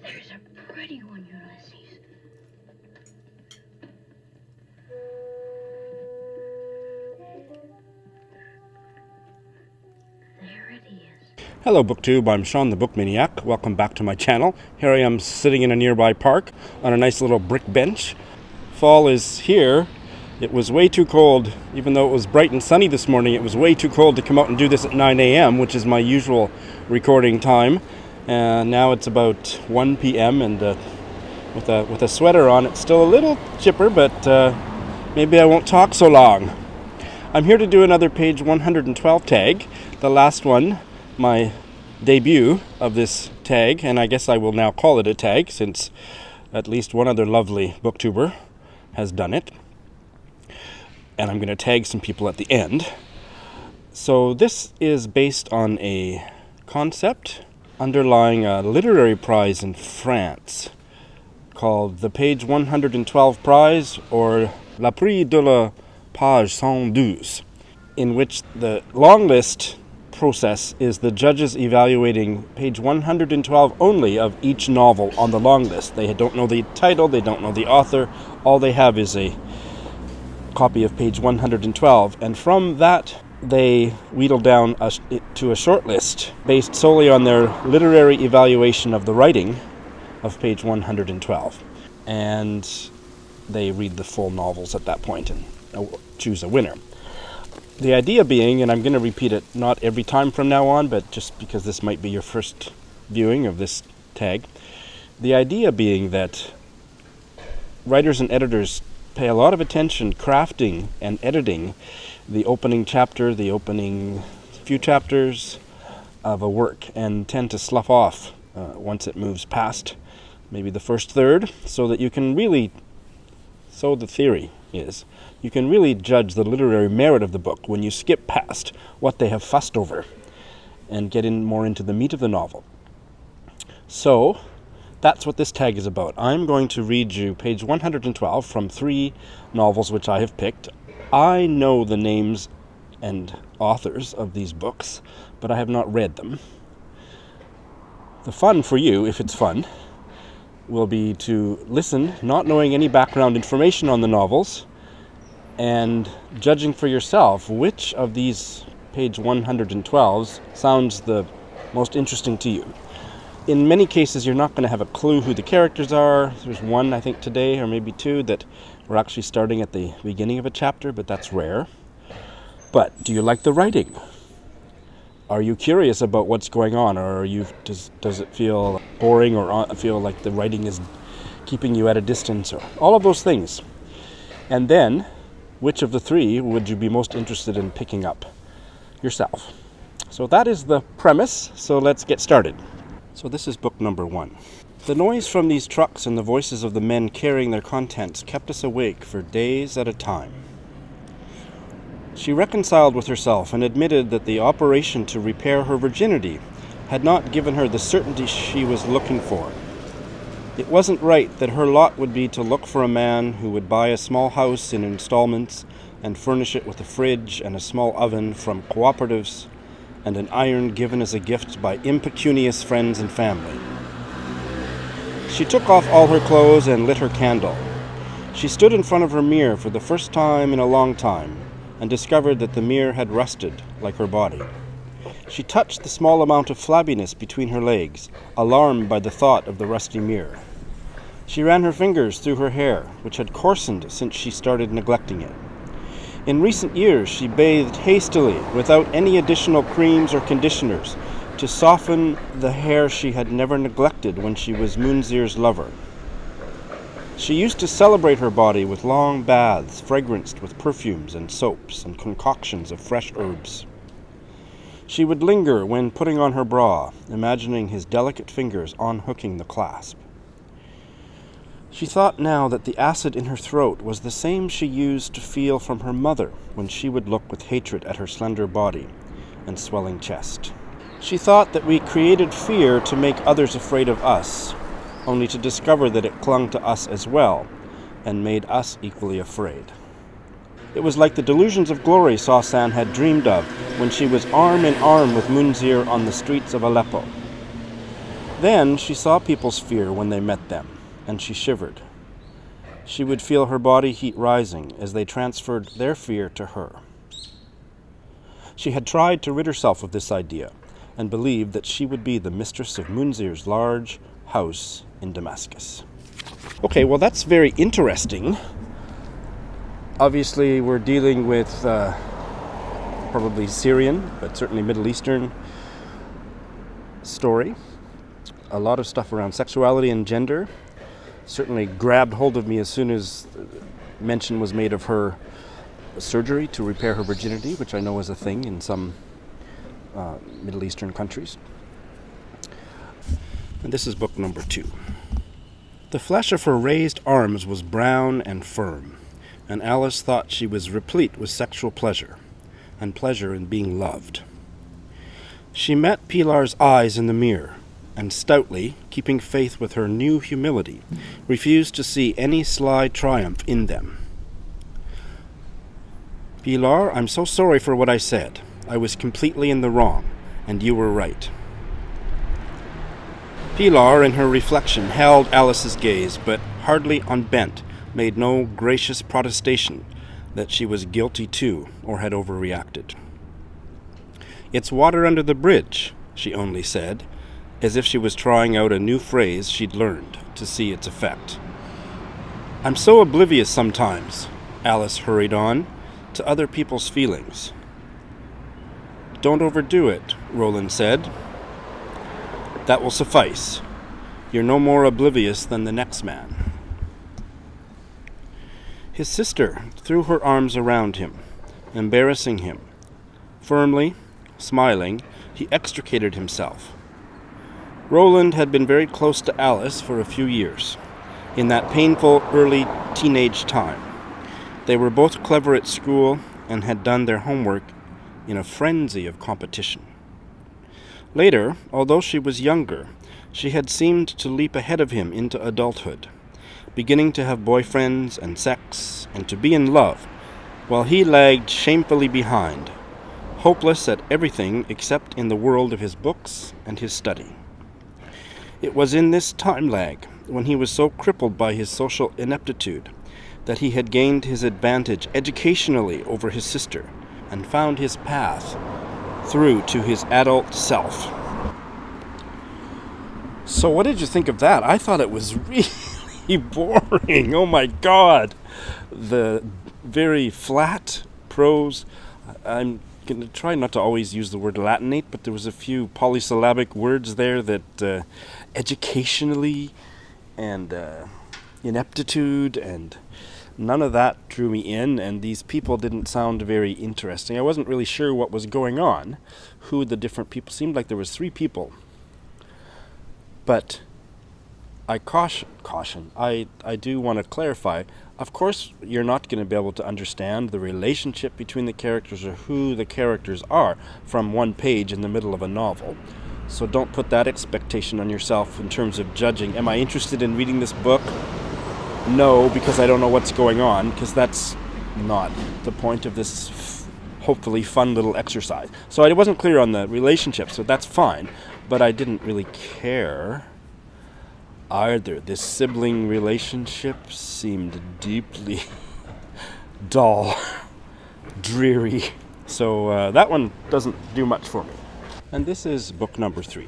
There's a pretty one, Ulysses. There it is. Hello BookTube, I'm Sean the Book Maniac. Welcome back to my channel. Here I am sitting in a nearby park on a nice little brick bench. Fall is here. It was way too cold, even though it was bright and sunny this morning, it was way too cold to come out and do this at 9 a.m., which is my usual recording time. And now it's about 1 p.m. and with a sweater on, it's still a little chipper, but maybe I won't talk so long. I'm here to do another page 112 tag, the last one, my debut of this tag, and I guess I will now call it a tag since at least one other lovely booktuber has done it. And I'm going to tag some people at the end. So this is based on a concept underlying a literary prize in France called the Page 112 Prize, or La Prix de la Page 112, in which the long list process is the judges evaluating page 112 only of each novel on the long list. They don't know the title, they don't know the author, all they have is a copy of page 112, and from that they wheedle down to a short list based solely on their literary evaluation of the writing of page 112, and they read the full novels at that point and choose a winner. The idea being, and I'm going to repeat it not every time from now on, but just because this might be your first viewing of this tag, the idea being that writers and editors pay a lot of attention crafting and editing the opening chapter, the opening few chapters of a work, and tend to slough off once it moves past maybe the first third, so that you can really, so the theory is, you can really judge the literary merit of the book when you skip past what they have fussed over and get in more into the meat of the novel. So that's what this tag is about. I'm going to read you page 112 from 3 novels which I have picked. I know the names and authors of these books, but I have not read them. The fun for you, if it's fun, will be to listen, not knowing any background information on the novels, and judging for yourself which of these page 112s sounds the most interesting to you. In many cases, you're not going to have a clue who the characters are. There's one, I think, today, or maybe 2, that we're actually starting at the beginning of a chapter, but that's rare. But do you like the writing? Are you curious about what's going on, or does it feel boring, or feel like the writing is keeping you at a distance, or all of those things? And then, which of the 3 would you be most interested in picking up yourself? So that is the premise, so let's get started. So this is book number 1. The noise from these trucks and the voices of the men carrying their contents kept us awake for days at a time. She reconciled with herself and admitted that the operation to repair her virginity had not given her the certainty she was looking for. It wasn't right that her lot would be to look for a man who would buy a small house in installments and furnish it with a fridge and a small oven from cooperatives and an iron given as a gift by impecunious friends and family. She took off all her clothes and lit her candle. She stood in front of her mirror for the first time in a long time and discovered that the mirror had rusted like her body. She touched the small amount of flabbiness between her legs, alarmed by the thought of the rusty mirror. She ran her fingers through her hair, which had coarsened since she started neglecting it. In recent years, she bathed hastily, without any additional creams or conditioners, to soften the hair she had never neglected when she was Munzir's lover. She used to celebrate her body with long baths, fragranced with perfumes and soaps and concoctions of fresh herbs. She would linger when putting on her bra, imagining his delicate fingers unhooking the clasp. She thought now that the acid in her throat was the same she used to feel from her mother when she would look with hatred at her slender body and swelling chest. She thought that we created fear to make others afraid of us, only to discover that it clung to us as well and made us equally afraid. It was like the delusions of glory Sasan had dreamed of when she was arm in arm with Munzir on the streets of Aleppo. Then she saw people's fear when they met them, and she shivered. She would feel her body heat rising as they transferred their fear to her. She had tried to rid herself of this idea, and believed that she would be the mistress of Munzir's large house in Damascus. Okay, well that's very interesting. Obviously we're dealing with probably Syrian, but certainly Middle Eastern story. A lot of stuff around sexuality and gender. Certainly grabbed hold of me as soon as mention was made of her surgery to repair her virginity, which I know is a thing in some Middle Eastern countries. And this is book number 2. The flesh of her raised arms was brown and firm, and Alice thought she was replete with sexual pleasure, and pleasure in being loved. She met Pilar's eyes in the mirror, and stoutly, keeping faith with her new humility, refused to see any sly triumph in them. Pilar, I'm so sorry for what I said. I was completely in the wrong, and you were right. Pilar, in her reflection, held Alice's gaze, but hardly unbent, made no gracious protestation that she was guilty too, or had overreacted. It's water under the bridge, she only said, as if she was trying out a new phrase she'd learned to see its effect. I'm so oblivious sometimes, Alice hurried on, to other people's feelings. Don't overdo it, Roland said. That will suffice. You're no more oblivious than the next man. His sister threw her arms around him, embarrassing him. Firmly, smiling, he extricated himself. Roland had been very close to Alice for a few years, in that painful early teenage time. They were both clever at school and had done their homework in a frenzy of competition. Later, although she was younger, she had seemed to leap ahead of him into adulthood, beginning to have boyfriends and sex and to be in love, while he lagged shamefully behind, hopeless at everything except in the world of his books and his study. It was in this time lag, when he was so crippled by his social ineptitude, that he had gained his advantage educationally over his sister and found his path through to his adult self. So what did you think of that? I thought it was really boring. Oh my God. The very flat prose. I'm going to try not to always use the word Latinate, but there was a few polysyllabic words there that educationally and ineptitude, and none of that drew me in, and these people didn't sound very interesting. I wasn't really sure what was going on, who the different people seemed like. There was 3 people, but I caution. I do want to clarify. Of course, you're not going to be able to understand the relationship between the characters or who the characters are from one page in the middle of a novel. So don't put that expectation on yourself in terms of judging. Am I interested in reading this book? No, because I don't know what's going on, because that's not the point of this hopefully fun little exercise. So I wasn't clear on the relationship, so that's fine, but I didn't really care either. This sibling relationship seemed deeply dull, dreary, so that one doesn't do much for me. And this is book number 3.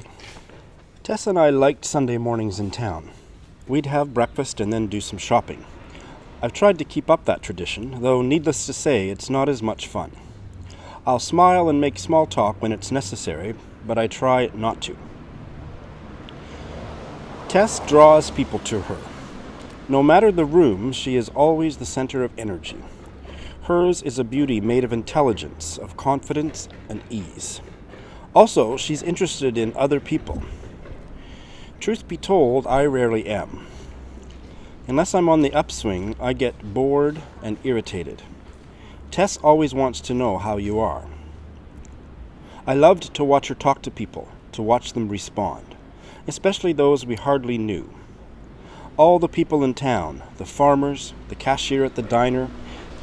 Tess and I liked Sunday mornings in town. We'd have breakfast and then do some shopping. I've tried to keep up that tradition, though needless to say, it's not as much fun. I'll smile and make small talk when it's necessary, but I try not to. Tess draws people to her. No matter the room, she is always the center of energy. Hers is a beauty made of intelligence, of confidence and ease. Also, she's interested in other people. Truth be told, I rarely am. Unless I'm on the upswing, I get bored and irritated. Tess always wants to know how you are. I loved to watch her talk to people, to watch them respond, especially those we hardly knew. All the people in town, the farmers, the cashier at the diner,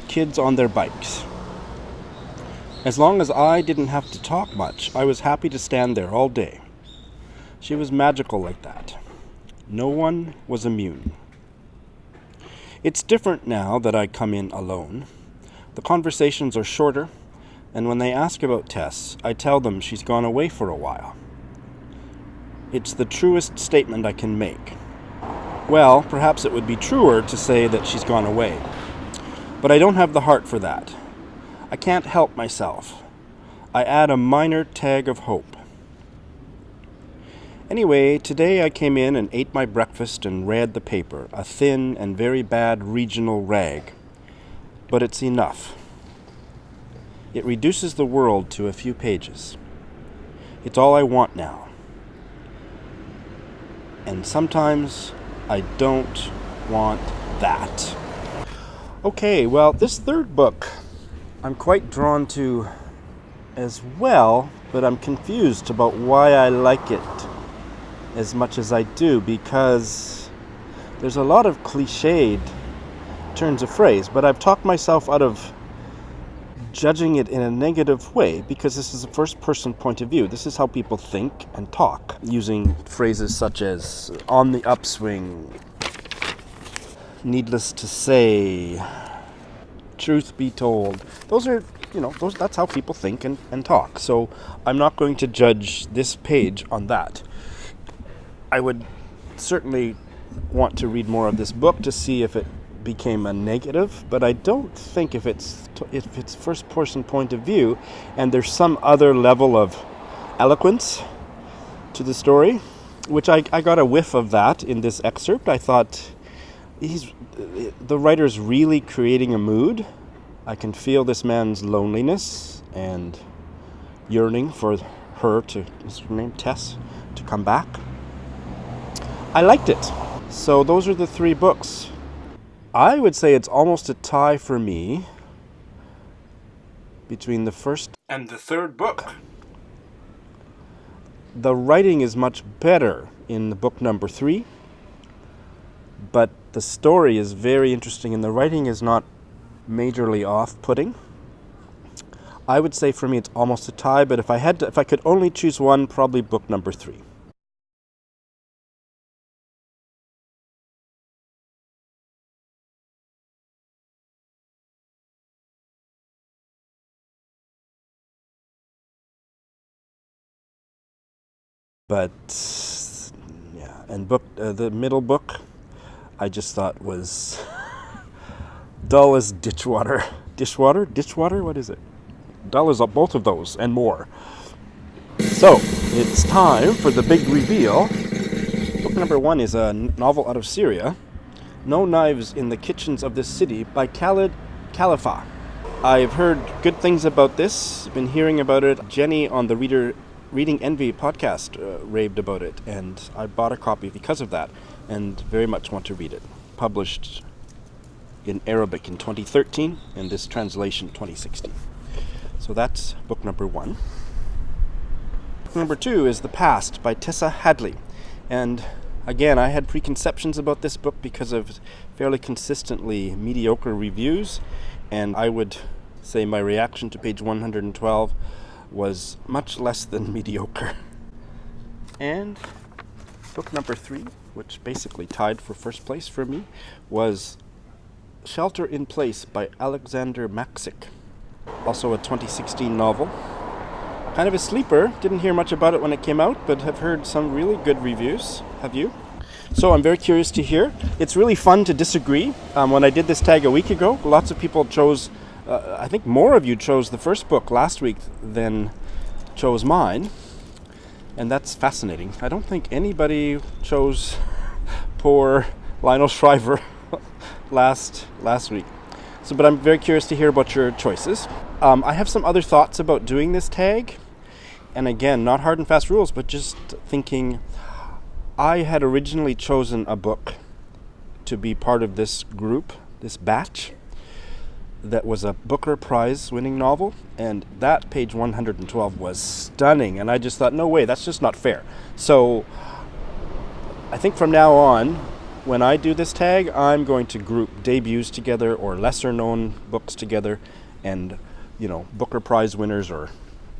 kids on their bikes. As long as I didn't have to talk much, I was happy to stand there all day. She was magical like that. No one was immune. It's different now that I come in alone. The conversations are shorter, and when they ask about Tess, I tell them she's gone away for a while. It's the truest statement I can make. Well, perhaps it would be truer to say that she's gone away. But I don't have the heart for that. I can't help myself. I add a minor tag of hope. Anyway, today I came in and ate my breakfast and read the paper, a thin and very bad regional rag. But it's enough. It reduces the world to a few pages. It's all I want now. And sometimes I don't want that. Okay, well, this third book I'm quite drawn to as well, but I'm confused about why I like it as much as I do, because there's a lot of cliched turns of phrase, but I've talked myself out of judging it in a negative way because this is a first-person point of view. This is how people think and talk, using phrases such as on the upswing, needless to say, truth be told. Those are, that's how people think and talk. So I'm not going to judge this page on that. I would certainly want to read more of this book to see if it became a negative, but I don't think if it's first person point of view and there's some other level of eloquence to the story, which I got a whiff of that in this excerpt. I thought the writer's really creating a mood. I can feel this man's loneliness and yearning for her to, what's her name, Tess, to come back. I liked it. So those are the three books. I would say it's almost a tie for me between the first and the third book. The writing is much better in the book number 3, but the story is very interesting and the writing is not majorly off-putting. I would say for me it's almost a tie, but if I could only choose one, probably book number 3. But yeah, and the middle book, I just thought was dull as ditchwater. Ditchwater? What is it? Dull as both of those and more. So it's time for the big reveal. Book number 1 is a novel out of Syria, No Knives in the Kitchens of This City by Khalid Khalifa. I've heard good things about this. Been hearing about it. Jenny on the Reading Envy podcast raved about it, and I bought a copy because of that, and very much want to read it. Published in Arabic in 2013, and this translation 2016. So that's book number 1. Book number 2 is The Past by Tessa Hadley, and again, I had preconceptions about this book because of fairly consistently mediocre reviews, and I would say my reaction to page 112 was much less than mediocre. And book number 3, which basically tied for first place for me, was Shelter in Place by Alexander Maksik. Also a 2016 novel. Kind of a sleeper. Didn't hear much about it when it came out, but have heard some really good reviews. Have you? So I'm very curious to hear. It's really fun to disagree. When I did this tag a week ago, lots of people chose I think more of you chose the first book last week than chose mine, and that's fascinating. I don't think anybody chose poor Lionel Shriver last week. So, but I'm very curious to hear about your choices. I have some other thoughts about doing this tag, and again, not hard and fast rules, but just thinking. I had originally chosen a book to be part of this group, this batch, that was a Booker Prize winning novel, and that page 112 was stunning, and I just thought, no way, that's just not fair. So I think from now on, when I do this tag, I'm going to group debuts together or lesser known books together, and Booker Prize winners or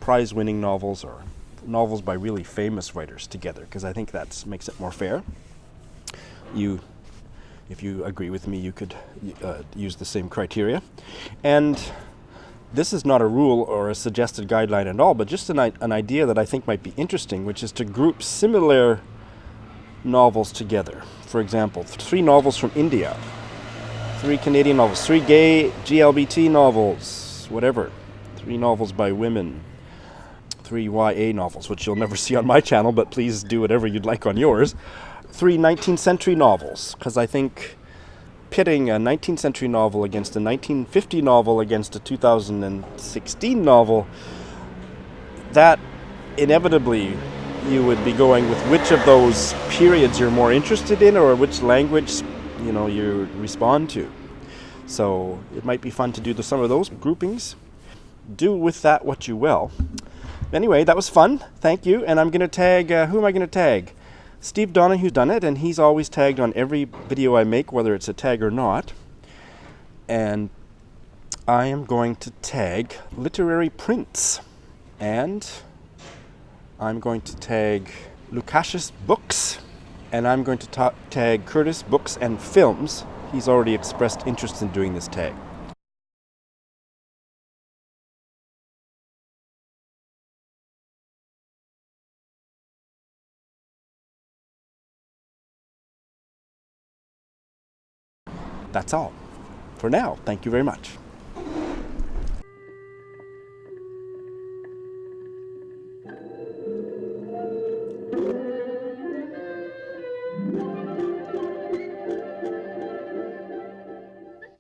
prize winning novels or novels by really famous writers together, because I think that makes it more fair. If you agree with me, you could use the same criteria. And this is not a rule or a suggested guideline at all, but just an idea that I think might be interesting, which is to group similar novels together. For example, 3 novels from India, 3 Canadian novels, 3 gay GLBT novels, whatever, 3 novels by women, 3 YA novels, which you'll never see on my channel, but please do whatever you'd like on yours, 3 19th century novels, because I think pitting a 19th century novel against a 1950 novel against a 2016 novel, that inevitably you would be going with which of those periods you're more interested in, or which language you respond to. So it might be fun to do some of those groupings. Do with that what you will. Anyway, that was fun. Thank you. And I'm going to tag, who am I going to tag? Steve Donahue's done it, and he's always tagged on every video I make, whether it's a tag or not. And I am going to tag Literary Prints. And I'm going to tag Lukash's Books. And I'm going to tag Curtis Books and Films. He's already expressed interest in doing this tag. That's all for now. Thank you very much.